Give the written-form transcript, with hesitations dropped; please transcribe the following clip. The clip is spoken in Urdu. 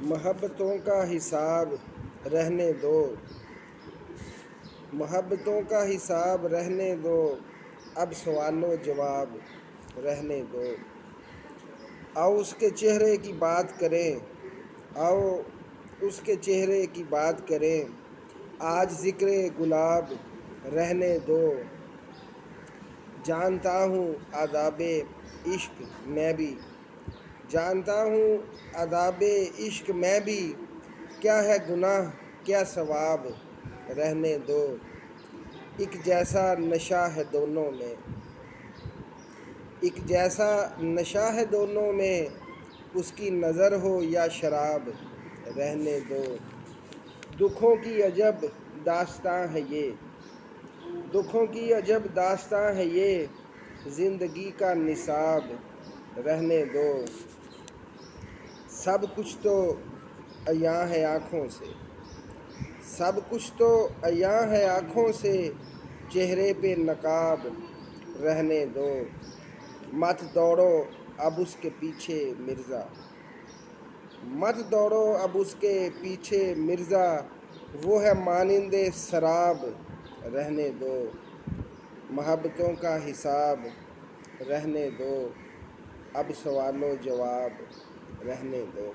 محبتوں کا حساب رہنے دو، محبتوں کا حساب رہنے دو، اب سوال و جواب رہنے دو۔ آؤ اس کے چہرے کی بات کریں، آؤ اس کے چہرے کی بات کریں، آج ذکر گلاب رہنے دو۔ جانتا ہوں آداب عشق میں بھی، جانتا ہوں آداب عشق میں بھی، کیا ہے گناہ کیا ثواب رہنے دو۔ ایک جیسا نشہ ہے دونوں میں، ایک جیسا نشہ ہے دونوں میں، اس کی نظر ہو یا شراب رہنے دو۔ دکھوں کی عجب داستاں ہے یہ، دکھوں کی عجب داستاں ہے یہ، زندگی کا نصاب رہنے دو۔ سب کچھ تو عیاں ہے آنکھوں سے، سب کچھ تو عیاں ہے آنکھوں سے، چہرے پہ نقاب رہنے دو۔ مت دوڑو اب اس کے پیچھے مرزا، مت دوڑو اب اس کے پیچھے مرزا، وہ ہے مانند سراب رہنے دو۔ محبتوں کا حساب رہنے دو، اب سوال و جواب رہنے دو۔